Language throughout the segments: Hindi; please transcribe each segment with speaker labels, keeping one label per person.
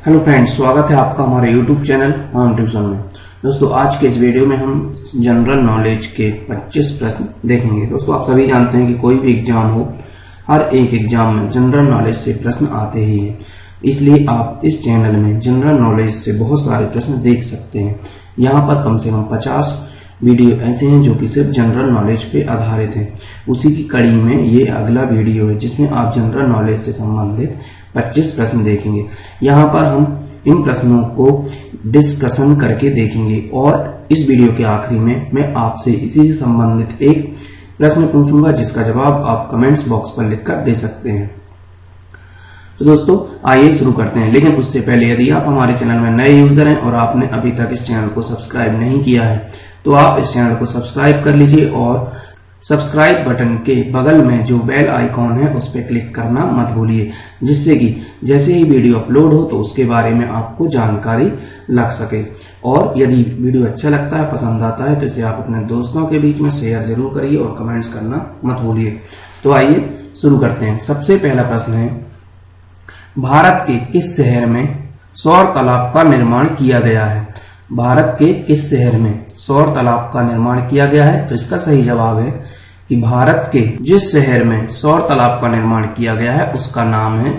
Speaker 1: हेलो फ्रेंड्स, स्वागत है आपका हमारे यूट्यूब चैनल ऑन ट्यूशन में। दोस्तों, आज के इस वीडियो में हम जनरल नॉलेज के 25 प्रश्न देखेंगे। दोस्तों, आप सभी जानते हैं कि कोई भी एग्जाम हो, हर एक एग्जाम में जनरल नॉलेज से प्रश्न आते ही हैं। इसलिए आप इस चैनल में जनरल नॉलेज से बहुत सारे प्रश्न देख सकते हैं। यहाँ पर कम से कम 50 वीडियो ऐसे हैं जो कि सिर्फ जनरल नॉलेज पे आधारित हैं। उसी की कड़ी में ये अगला वीडियो है जिसमें आप जनरल नॉलेज से संबंधित 25 प्रश्न देखेंगे। यहाँ पर हम इन प्रश्नों को डिस्कशन करके देखेंगे और इस वीडियो के आखिरी में मैं आपसे इसी से संबंधित एक प्रश्न पूछूंगा जिसका जवाब आप कमेंट्स बॉक्स पर लिखकर दे सकते हैं। तो दोस्तों, आइए शुरू करते हैं। लेकिन उससे पहले यदि आप हमारे चैनल में नए यूजर हैं और आपने अभी तक इस चैनल को सब्सक्राइब नहीं किया है तो आप इस चैनल को सब्सक्राइब कर लीजिए और सब्सक्राइब बटन के बगल में जो बेल आइकॉन है उस पर क्लिक करना मत भूलिए, जिससे कि जैसे ही वीडियो अपलोड हो तो उसके बारे में आपको जानकारी लग सके। और यदि वीडियो अच्छा लगता है, पसंद आता है तो इसे आप अपने दोस्तों के बीच में शेयर जरूर करिए और कमेंट्स करना मत भूलिए। तो आइए शुरू करते हैं। सबसे पहला प्रश्न है, भारत के किस शहर में सौर तालाब का निर्माण किया गया है? भारत के किस शहर में सौर तालाब का निर्माण किया गया है? तो इसका सही जवाब है कि भारत के जिस शहर में सौर तालाब का निर्माण किया गया है उसका नाम है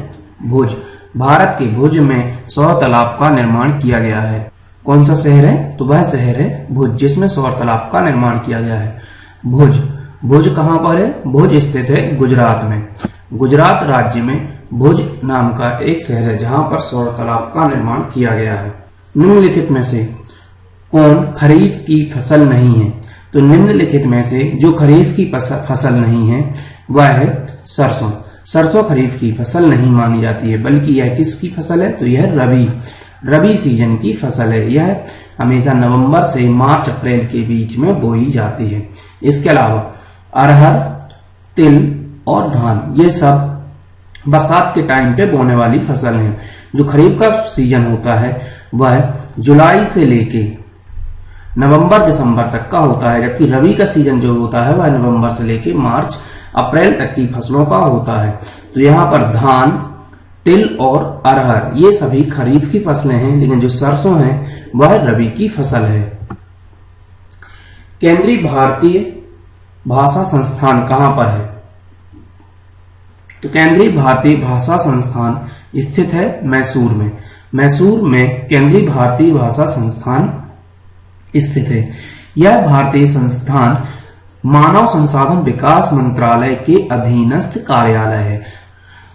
Speaker 1: भुज। भारत के भुज में सौर तालाब का निर्माण किया गया है। कौन सा शहर है? तो वह शहर है भुज जिसमें सौर तालाब का निर्माण किया गया है। भुज भुज कहाँ पर है? भुज स्थित है गुजरात में। गुजरात राज्य में भुज नाम का एक शहर है जहां पर सौर तालाब का निर्माण किया गया है। निम्नलिखित में से कौन खरीफ की फसल नहीं है? तो निम्नलिखित में से जो खरीफ की फसल नहीं है वह है सरसों। सरसों खरीफ की फसल नहीं मानी जाती है, बल्कि यह किसकी फसल है? तो यह रबी सीजन की फसल है। यह हमेशा नवंबर से मार्च अप्रैल के बीच में बोई जाती है। इसके अलावा अरहर, तिल और धान ये सब बरसात के टाइम पे बोने वाली फसल हैं। जो खरीफ का सीजन होता है वह जुलाई से लेके नवंबर दिसंबर तक का होता है, जबकि रबी का सीजन जो होता है वह नवंबर से लेके मार्च अप्रैल तक की फसलों का होता है। तो यहाँ पर धान, तिल और अरहर ये सभी खरीफ की फसलें हैं, लेकिन जो सरसों है वह रबी की फसल है। केंद्रीय भारतीय भाषा संस्थान कहाँ पर है? तो केंद्रीय भारतीय भाषा संस्थान स्थित है मैसूर में। मैसूर में केंद्रीय भारतीय भाषा संस्थान स्थित है। यह भारतीय संस्थान मानव संसाधन विकास मंत्रालय के अधीनस्थ कार्यालय है।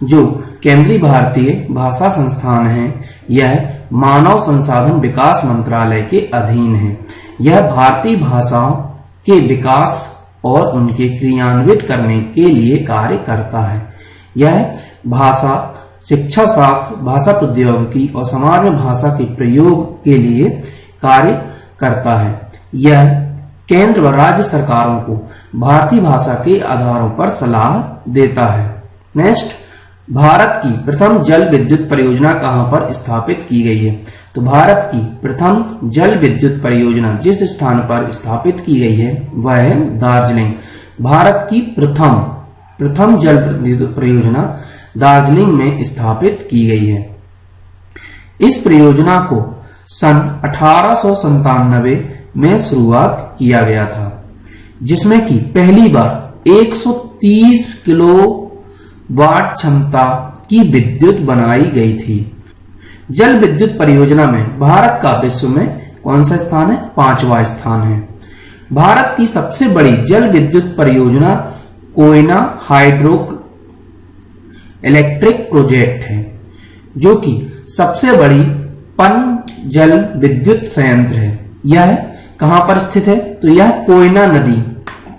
Speaker 1: जो केंद्रीय भारतीय भाषा संस्थान है यह मानव संसाधन विकास मंत्रालय के अधीन है। यह भारतीय भाषाओं के विकास और उनके क्रियान्वित करने के लिए कार्य करता है। यह भाषा शिक्षा शास्त्र, भाषा प्रौद्योगिकी और समाज में भाषा के प्रयोग के लिए कार्य करता है। यह केंद्र व राज्य सरकारों को भारतीय भाषा के आधारों पर सलाह देता है। नेक्स्ट, भारत की प्रथम जल विद्युत परियोजना कहां पर स्थापित की गई है? तो भारत की प्रथम जल विद्युत परियोजना जिस स्थान पर स्थापित की गई है वह है दार्जिलिंग। भारत की प्रथम जल विद्युत परियोजना दार्जिलिंग में स्थापित की गई है। इस परियोजना को सन 1897 में शुरुआत किया गया था, जिसमें कि पहली बार 130 किलोवाट क्षमता की विद्युत बनाई गई थी। जल विद्युत परियोजना में भारत का विश्व में कौन सा स्थान है? 5वां स्थान है। भारत की सबसे बड़ी जल विद्युत परियोजना कोयना हाइड्रो इलेक्ट्रिक प्रोजेक्ट है, जो कि सबसे बड़ी पन जल विद्युत संयंत्र है। यह कहां पर स्थित है? तो यह कोयना नदी,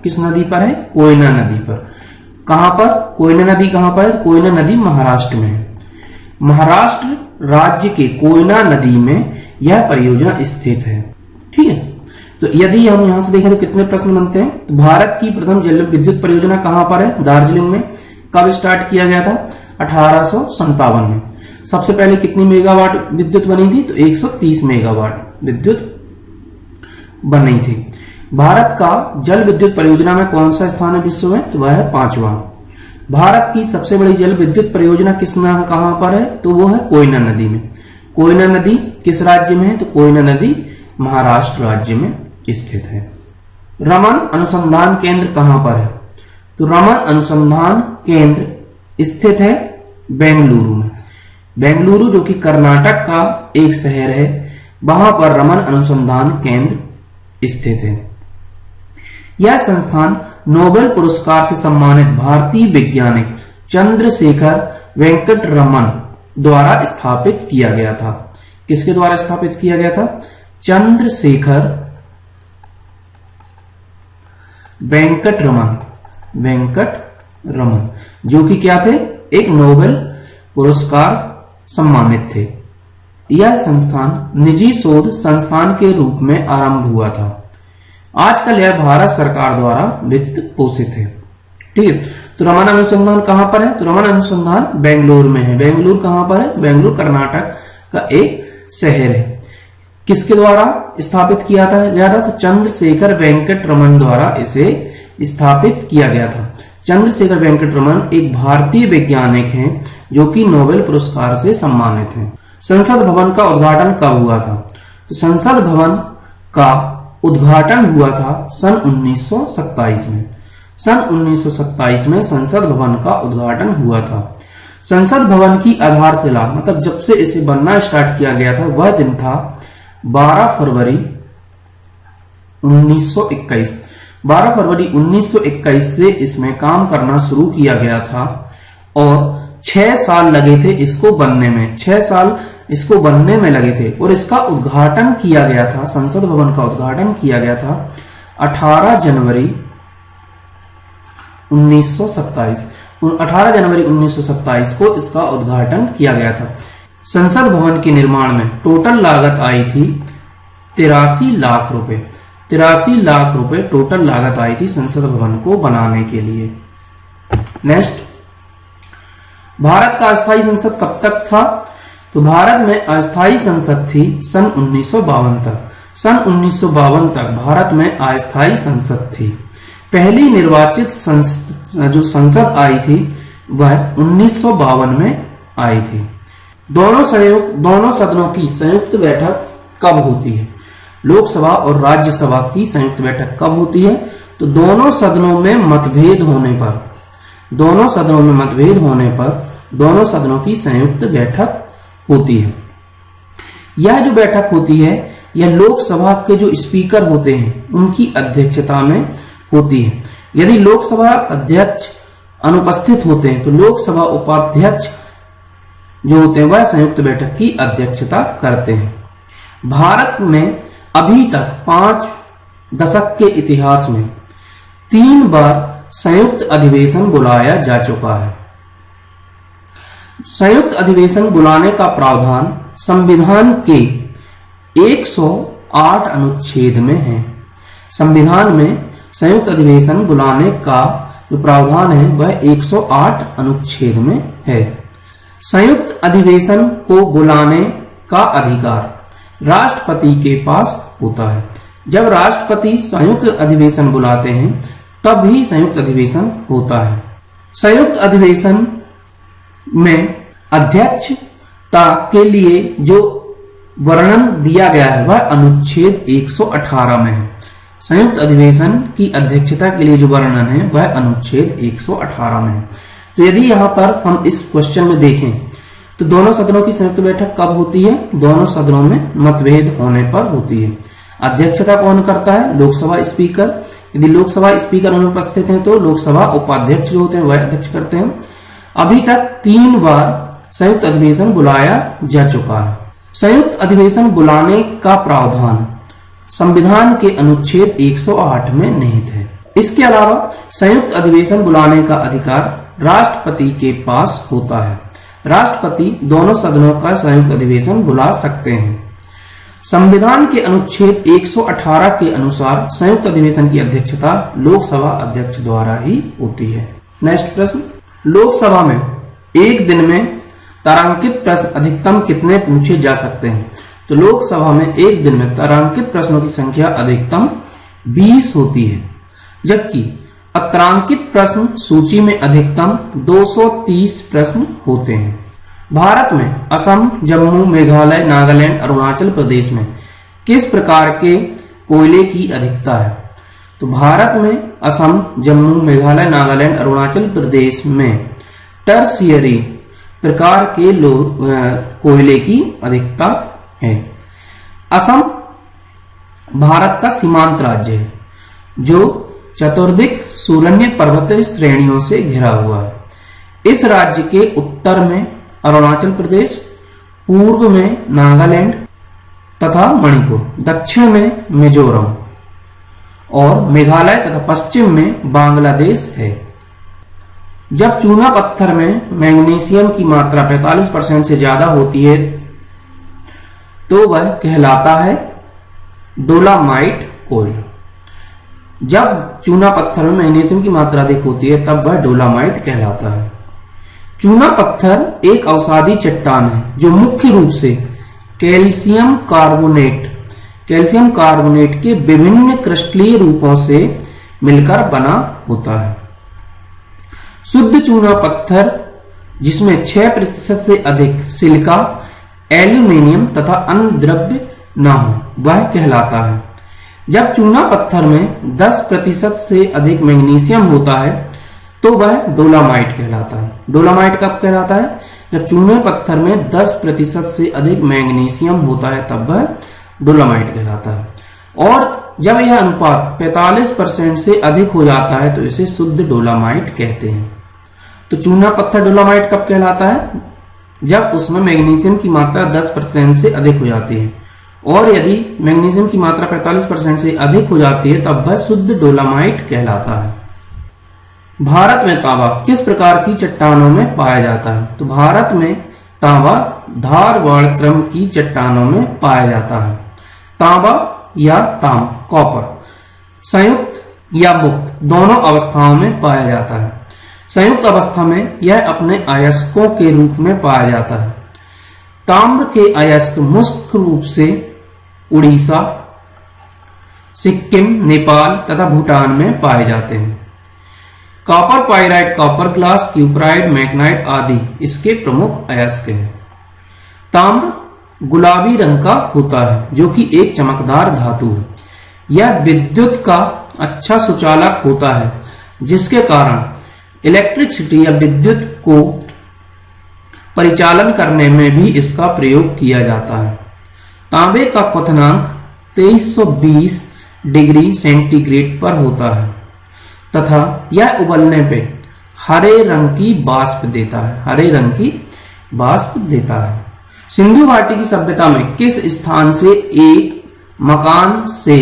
Speaker 1: किस नदी पर है? कोयना नदी पर। कहां पर? कोयना नदी कहां पर है? कोयना नदी महाराष्ट्र में है। महाराष्ट्र राज्य के कोयना नदी में यह परियोजना स्थित है। ठीक है, तो यदि हम यहां से देखें तो कितने प्रश्न बनते हैं? तो भारत की प्रथम जल विद्युत परियोजना कहां पर है? दार्जिलिंग में। कब स्टार्ट किया गया था? 1857 में। सबसे पहले कितनी मेगावाट विद्युत बनी थी? तो 130 मेगावाट विद्युत बनी थी। भारत का जल विद्युत परियोजना में कौन सा स्थान है विश्व में? तो वह है 5वां। भारत की सबसे बड़ी जल विद्युत परियोजना कहां पर है? तो वो है कोयना नदी में। कोयना नदी किस राज्य में है? तो कोयना नदी महाराष्ट्र राज्य में स्थित है। रमन अनुसंधान केंद्र कहां पर है? तो रमन अनुसंधान केंद्र स्थित है बेंगलुरु में। बेंगलुरु जो कि कर्नाटक का एक शहर है, वहां पर रमन अनुसंधान केंद्र स्थित है। यह संस्थान नोबेल पुरस्कार से सम्मानित भारतीय वैज्ञानिक चंद्रशेखर वेंकट रमन द्वारा स्थापित किया गया था। किसके द्वारा स्थापित किया गया था? चंद्रशेखर वेंकट रमन जो कि क्या थे? एक नोबेल पुरस्कार सम्मानित थे। यह संस्थान निजी शोध संस्थान के रूप में आरंभ हुआ था। आजकल यह भारत सरकार द्वारा वित्त पोषित है। ठीक है, तो रमन अनुसंधान कहां पर है? तो रमन अनुसंधान बेंगलुरु में है। बेंगलुरु कहां पर है? बेंगलुरु कर्नाटक का एक शहर है। किसके द्वारा स्थापित किया गया था? तो चंद्रशेखर वेंकट रमन द्वारा इसे स्थापित किया गया था। चंद्रशेखर वेंकट रमन एक भारतीय वैज्ञानिक हैं जो कि नोबेल पुरस्कार से सम्मानित हैं। संसद भवन का उद्घाटन कब हुआ था? तो संसद भवन का उद्घाटन हुआ था सन 1927 में। सन 1927 में संसद भवन का उद्घाटन हुआ था। संसद भवन की आधारशिला मतलब जब से इसे बनना स्टार्ट किया गया था वह दिन था 12 फरवरी 1921। 12 फरवरी 1921 से इसमें काम करना शुरू किया गया था और 6 साल लगे थे इसको बनने में। 6 साल इसको बनने में लगे थे और इसका उद्घाटन किया गया था, संसद भवन का उद्घाटन किया गया था 18 जनवरी 1927। 18 जनवरी 1927 को इसका उद्घाटन किया गया था। संसद भवन के निर्माण में टोटल लागत आई थी 83 लाख रुपए। 83 लाख रुपए टोटल लागत आई थी संसद भवन को बनाने के लिए। नेक्स्ट, भारत का अस्थायी संसद कब तक था? तो भारत में अस्थायी संसद थी सन 1952 तक। सन 1952 तक भारत में अस्थायी संसद थी। पहली निर्वाचित जो संसद आई थी वह 1952 में आई थी। दोनों सदनों की संयुक्त बैठक कब होती है? लोकसभा और राज्यसभा की संयुक्त बैठक कब होती है? तो दोनों सदनों में मतभेद होने पर दोनों सदनों की संयुक्त बैठक होती है। यह जो बैठक होती है यह लोकसभा के जो स्पीकर होते हैं उनकी अध्यक्षता में होती है। यदि लोकसभा अध्यक्ष अनुपस्थित होते हैं तो लोकसभा उपाध्यक्ष जो होते हैं वह संयुक्त बैठक की अध्यक्षता करते हैं। भारत में अभी तक 5 दशक के इतिहास में 3 बार संयुक्त अधिवेशन बुलाया जा चुका है। संयुक्त अधिवेशन बुलाने का प्रावधान संविधान के 108 अनुच्छेद में है। संविधान में संयुक्त अधिवेशन बुलाने का जो प्रावधान है वह 108 अनुच्छेद में है। संयुक्त अधिवेशन को बुलाने का अधिकार राष्ट्रपति के पास होता है। जब राष्ट्रपति संयुक्त अधिवेशन बुलाते हैं तब ही संयुक्त अधिवेशन होता है। संयुक्त अधिवेशन में अध्यक्षता के लिए जो वर्णन दिया गया है वह अनुच्छेद 118 में है। संयुक्त अधिवेशन की अध्यक्षता के लिए जो वर्णन है वह अनुच्छेद 118 में है। तो यदि यहाँ पर हम इस क्वेश्चन में देखें तो दोनों सदनों की संयुक्त बैठक कब होती है? दोनों सदनों में मतभेद होने पर होती है। अध्यक्षता कौन करता है? लोकसभा स्पीकर। यदि लोकसभा स्पीकर अनुपस्थित हैं तो लोकसभा उपाध्यक्ष जो होते हैं वह अध्यक्ष करते हैं। अभी तक 3 बार संयुक्त अधिवेशन बुलाया जा चुका है। संयुक्त अधिवेशन बुलाने का प्रावधान संविधान के अनुच्छेद 108 में निहित है। इसके अलावा संयुक्त अधिवेशन बुलाने का अधिकार राष्ट्रपति के पास होता है। राष्ट्रपति दोनों सदनों का संयुक्त अधिवेशन बुला सकते हैं। संविधान के अनुच्छेद 118 के अनुसार संयुक्त अधिवेशन की अध्यक्षता लोकसभा अध्यक्ष द्वारा ही होती है। नेक्स्ट प्रश्न, लोकसभा में एक दिन में तारांकित प्रश्न अधिकतम कितने पूछे जा सकते हैं? तो लोकसभा में एक दिन में तारांकित प्रश्नों की संख्या अधिकतम 20 होती है, जबकि अतारांकित प्रश्न सूची में अधिकतम 230 प्रश्न होते हैं। भारत में असम, जम्मू, मेघालय, नागालैंड, अरुणाचल प्रदेश में किस प्रकार के कोयले की अधिकता है? तो भारत में असम, जम्मू, मेघालय, नागालैंड, अरुणाचल प्रदेश में टर्शियरी प्रकार के कोयले की अधिकता है। असम भारत का सीमांत राज्य है जो चतुर्दिक सुरण्य पर्वतीय श्रेणियों से घिरा हुआ है। इस राज्य के उत्तर में अरुणाचल प्रदेश, पूर्व में नागालैंड तथा मणिपुर, दक्षिण में मिजोरम और मेघालय तथा पश्चिम में बांग्लादेश है। जब चूना पत्थर में मैग्नीशियम की मात्रा 45% से ज्यादा होती है तो वह कहलाता है डोलामाइट कोयल। जब चूना पत्थर में मैग्नीशियम की मात्रा अधिक होती है तब वह डोलामाइट कहलाता है। चूना पत्थर एक अवसादी चट्टान है जो मुख्य रूप से कैल्शियम कार्बोनेट के विभिन्न क्रिस्टलीय रूपों से मिलकर बना होता है। शुद्ध चूना पत्थर जिसमें 6% से अधिक सिलिका, एल्यूमीनियम तथा अन्य द्रव्य न हो वह कहलाता है। जब चूना पत्थर में 10% से अधिक मैग्नीशियम होता है तो वह डोलामाइट कहलाता है। डोलामाइट कब कहलाता है? जब चूने पत्थर में 10% से अधिक मैग्नीशियम होता है तब वह डोलामाइट कहलाता है। और जब यह अनुपात 45% से अधिक हो जाता है तो इसे शुद्ध डोलामाइट कहते हैं। तो चूना पत्थर डोलामाइट कब कहलाता है? जब उसमें मैग्नीशियम की मात्रा 10% से अधिक हो जाती है, और यदि मैग्नीशियम की मात्रा 45% से अधिक हो जाती है तब वह शुद्ध डोलामाइट कहलाता है। भारत में तांबा किस प्रकार की चट्टानों में पाया जाता है? तो भारत में तांबा धारवाड़ क्रम की चट्टानों में पाया जाता है। तांबा या कॉपर संयुक्त या मुक्त दोनों अवस्थाओं में पाया जाता है। संयुक्त अवस्था में यह अपने अयस्कों के रूप में पाया जाता है। ताम्र के अयस्क मुख्य रूप से उड़ीसा, सिक्किम, नेपाल तथा भूटान में पाए जाते हैं। Copper pyrite, copper glass, cuprite, Magnite आदि इसके प्रमुख अयस्क हैं। ताम्र गुलाबी रंग का होता है जो कि एक चमकदार धातु है। यह विद्युत का अच्छा सुचालक होता है जिसके कारण इलेक्ट्रिसिटी या विद्युत को परिचालन करने में भी इसका प्रयोग किया जाता है। तांबे का क्वथनांक 2320 डिग्री सेंटीग्रेड पर होता है तथा यह उबलने पे हरे रंग की वाष्प देता है। सिंधु घाटी की सभ्यता में किस स्थान से एक मकान से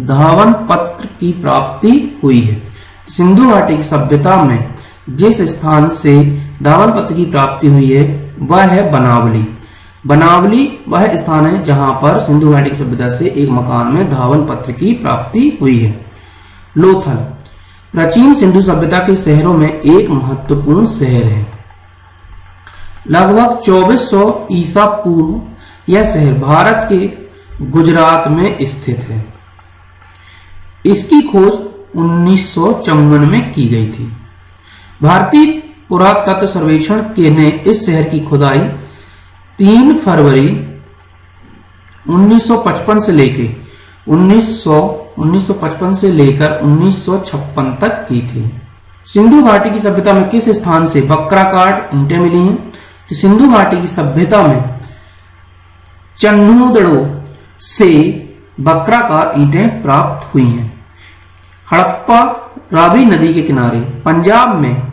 Speaker 1: धावन पत्र की प्राप्ति हुई है? सिंधु घाटी की सभ्यता में जिस स्थान से धावन पत्र की प्राप्ति हुई है वह है बनावली। बनावली वह स्थान है जहां पर सिंधु घाटी की सभ्यता से एक मकान में धावन पत्र की प्राप्ति हुई है। लोथल प्राचीन सिंधु सभ्यता के शहरों में एक महत्वपूर्ण शहर है। लगभग 2400 ईसा पूर्व यह शहर भारत के गुजरात में स्थित है। इसकी खोज 1954 में की गई थी। भारतीय पुरातत्व सर्वेक्षण ने इस शहर की खुदाई 3 फरवरी 1955 से लेकर 1956 तक की थी। सिंधु घाटी की सभ्यता में किस स्थान से वक्राकार ईंटें मिली हैं? तो सिंधु घाटी की सभ्यता में चन्नूदड़ो से वक्राकार ईंटें प्राप्त हुई हैं। हड़प्पा रावी नदी के किनारे पंजाब में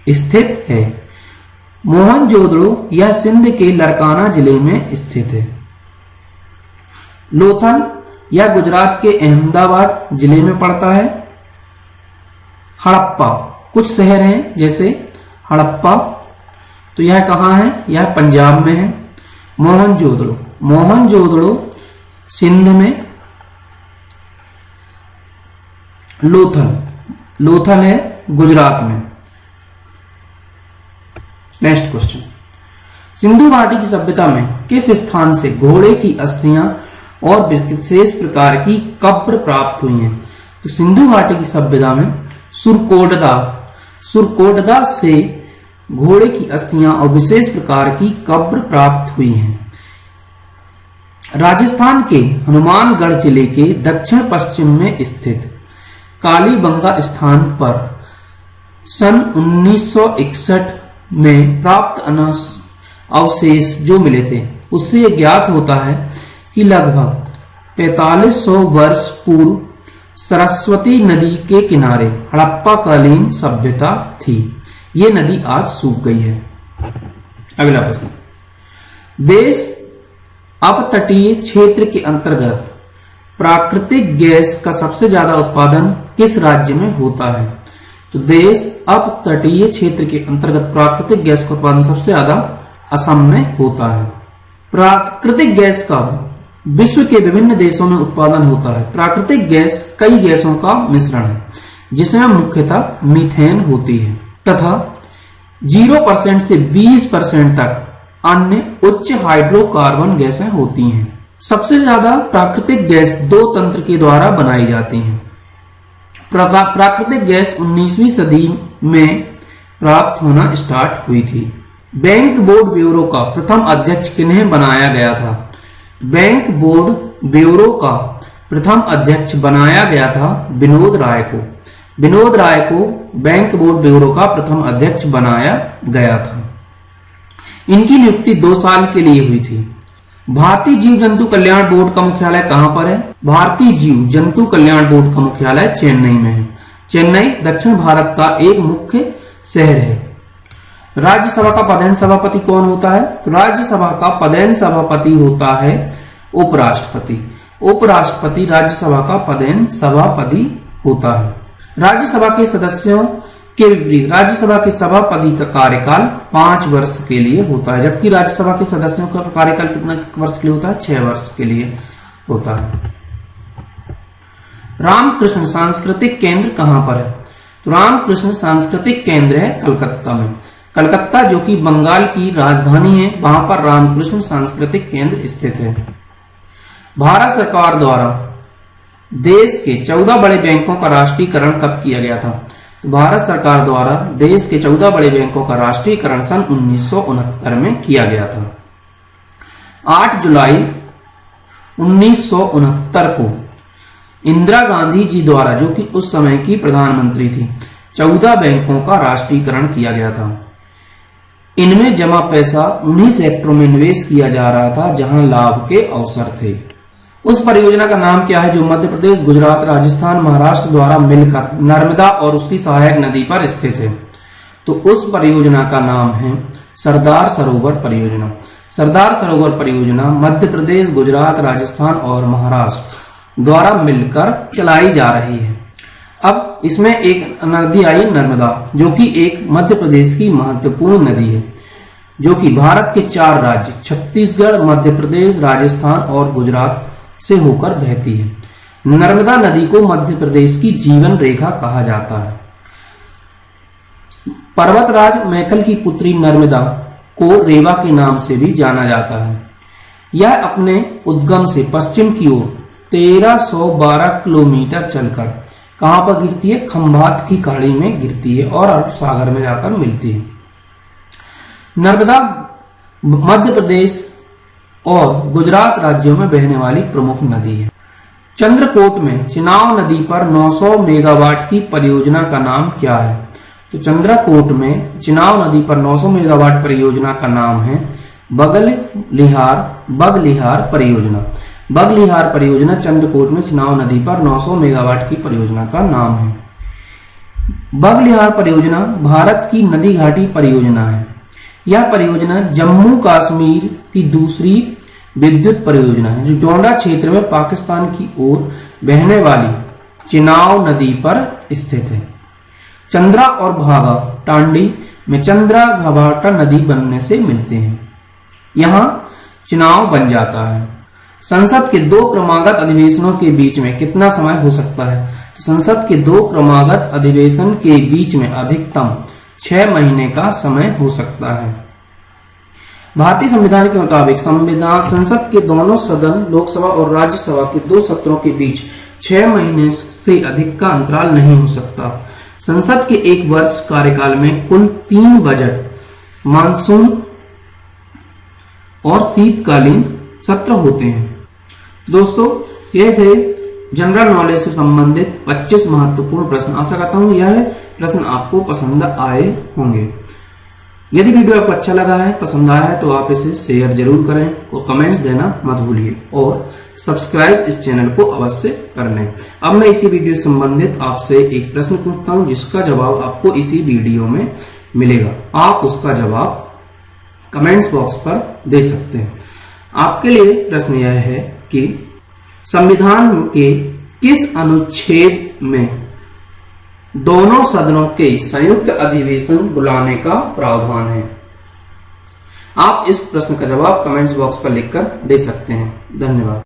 Speaker 1: स्थित है। मोहनजोदड़ो यह सिंध के लरकाना जिले में स्थित है। लोथल यह गुजरात के अहमदाबाद जिले में पड़ता है। हड़प्पा कुछ शहर हैं जैसे हड़प्पा, तो यह कहाँ है? यह पंजाब में है। मोहनजोदड़ो सिंध में। लोथल है गुजरात में। नेक्स्ट क्वेश्चन, सिंधु घाटी की सभ्यता में किस स्थान से घोड़े की अस्थियां और विशेष प्रकार की कब्र प्राप्त हुई हैं? तो सिंधु घाटी की सभ्यता में सुरकोटदा से घोड़े की अस्थियां और विशेष प्रकार की कब्र प्राप्त हुई हैं। राजस्थान के हनुमानगढ़ जिले के दक्षिण पश्चिम में स्थित कालीबंगा स्थान पर सन 1961 में प्राप्त अवशेष जो मिले थे, उससे यह ज्ञात होता है कि लगभग 4500 वर्ष पूर्व सरस्वती नदी के किनारे हड़प्पा कालीन सभ्यता थी। ये नदी आज सूख गई है। अगला प्रश्न, देश अपतटीय क्षेत्र के अंतर्गत प्राकृतिक गैस का सबसे ज्यादा उत्पादन किस राज्य में होता है? तो देश अपतटीय क्षेत्र के अंतर्गत प्राकृतिक गैस का उत्पादन सबसे ज्यादा असम में होता है। प्राकृतिक गैस का विश्व के विभिन्न देशों में उत्पादन होता है। प्राकृतिक गैस कई गैसों का मिश्रण है, जिसमें मुख्यतः मीथेन होती है तथा 0% से 20% तक अन्य उच्च हाइड्रोकार्बन गैसें होती हैं। सबसे ज्यादा प्राकृतिक गैस दो तंत्र के द्वारा बनाई जाती है। प्राकृतिक गैस 19वीं सदी में प्राप्त होना स्टार्ट हुई थी। बैंक बोर्ड ब्यूरो का प्रथम अध्यक्ष किन्हें बनाया गया था? बैंक बोर्ड ब्यूरो का प्रथम अध्यक्ष बनाया गया था विनोद राय को। विनोद राय को बैंक बोर्ड ब्यूरो का प्रथम अध्यक्ष बनाया गया था। इनकी नियुक्ति 2 साल के लिए हुई थी। भारतीय जीव जंतु कल्याण बोर्ड का मुख्यालय कहां पर है? भारतीय जीव जंतु कल्याण बोर्ड का मुख्यालय चेन्नई में है। चेन्नई दक्षिण भारत का एक मुख्य शहर है। राज्यसभा का पदेन सभापति कौन होता है? तो राज्यसभा का पदेन सभापति होता है उपराष्ट्रपति। उपराष्ट्रपति राज्यसभा का पदेन सभापति होता है। राज्यसभा के सदस्यों के विपरीत राज्यसभा के सभापति का कार्यकाल 5 वर्ष के लिए होता है, जबकि राज्यसभा के सदस्यों का कार्यकाल कितना वर्ष के लिए होता है? 6 वर्ष के लिए होता है। रामकृष्ण सांस्कृतिक केंद्र कहां पर है? तो रामकृष्ण सांस्कृतिक केंद्र है कलकत्ता में। कलकत्ता जो कि बंगाल की राजधानी है, वहां पर रामकृष्ण सांस्कृतिक केंद्र स्थित है। भारत सरकार द्वारा देश के 14 बड़े बैंकों का राष्ट्रीयकरण कब किया गया था? तो भारत सरकार द्वारा देश के 14 बड़े बैंकों का राष्ट्रीयकरण सन 1969 में किया गया था। 8 जुलाई 1969 को इंदिरा गांधी जी द्वारा, जो कि उस समय की प्रधानमंत्री थी, 14 बैंकों का राष्ट्रीयकरण किया गया था। इनमें जमा पैसा उन्हीं सेक्टरों में निवेश किया जा रहा था जहां लाभ के अवसर थे। उस परियोजना का नाम क्या है जो मध्य प्रदेश, गुजरात, राजस्थान, महाराष्ट्र द्वारा मिलकर नर्मदा और उसकी सहायक नदी पर स्थित है? तो उस परियोजना का नाम है सरदार सरोवर परियोजना। सरदार सरोवर परियोजना मध्य प्रदेश, गुजरात, राजस्थान और महाराष्ट्र द्वारा मिलकर चलाई जा रही है। अब इसमें एक नदी आई नर्मदा, जो कि एक मध्य प्रदेश की महत्वपूर्ण नदी है, जो कि भारत के 4 राज्य छत्तीसगढ़, मध्य प्रदेश, राजस्थान और गुजरात से होकर बहती है। नर्मदा नदी को मध्य प्रदेश की जीवन रेखा कहा जाता है। पर्वतराज मैकल की पुत्री नर्मदा को रेवा के नाम से भी जाना जाता है। यह अपने उद्गम से पश्चिम की ओर 1312 किलोमीटर चलकर कहां पर गिरती है? खंभात की खाड़ी में गिरती है और अरब सागर में जाकर मिलती है। नर्मदा मध्य प्रदेश और गुजरात राज्यों में बहने वाली प्रमुख नदी है। चंद्रकोट में चिनाव नदी पर 900 मेगावाट की परियोजना का नाम क्या है? तो चंद्रकोट में चिनाव नदी पर 900 मेगावाट परियोजना का नाम है बगलिहार परियोजना। बगलिहार परियोजना चंद्रकोट में चिनाव नदी पर 900 मेगावाट की परियोजना का नाम है। बगलिहार परियोजना भारत की नदी घाटी परियोजना है। यह परियोजना जम्मू कश्मीर की दूसरी विद्युत परियोजना है जो डोडा क्षेत्र में पाकिस्तान की ओर बहने वाली चिनाव नदी पर स्थित है। चंद्रा और भागा टांडी में चंद्रा घाटा नदी बनने से मिलते हैं। यहां चिनाव बन जाता है। संसद के 2 क्रमागत अधिवेशनों के बीच में कितना समय हो सकता है? तो संसद के 2 क्रमागत अधिवेशन के बीच में अधिकतम 6 महीने का समय हो सकता है। भारतीय संविधान के मुताबिक संसद के दोनों सदन लोकसभा और राज्यसभा के 2 सत्रों के बीच 6 महीने से अधिक का अंतराल नहीं हो सकता। संसद के 1 वर्ष कार्यकाल में कुल 3 बजट मानसून और शीतकालीन सत्र होते हैं। दोस्तों ये थे जनरल नॉलेज से संबंधित 25 महत्वपूर्ण प्रश्न। आशा करता हूं यह प्रश्न आपको पसंद आए होंगे। यदि वीडियो आपको अच्छा लगा है, पसंद आया है, तो आप इसे शेयर जरूर करें और कमेंट्स देना मत भूलिए और सब्सक्राइब इस चैनल को अवश्य कर लें। अब मैं इसी वीडियो से संबंधित आपसे एक प्रश्न पूछता हूं जिसका जवाब आपको इसी वीडियो में मिलेगा। आप उसका जवाब कमेंट्स बॉक्स पर दे सकते हैं। आपके लिए प्रश्न यह है कि संविधान के किस अनुच्छेद में दोनों सदनों के संयुक्त अधिवेशन बुलाने का प्रावधान है? आप इस प्रश्न का जवाब कमेंट्स बॉक्स पर लिखकर दे सकते हैं। धन्यवाद।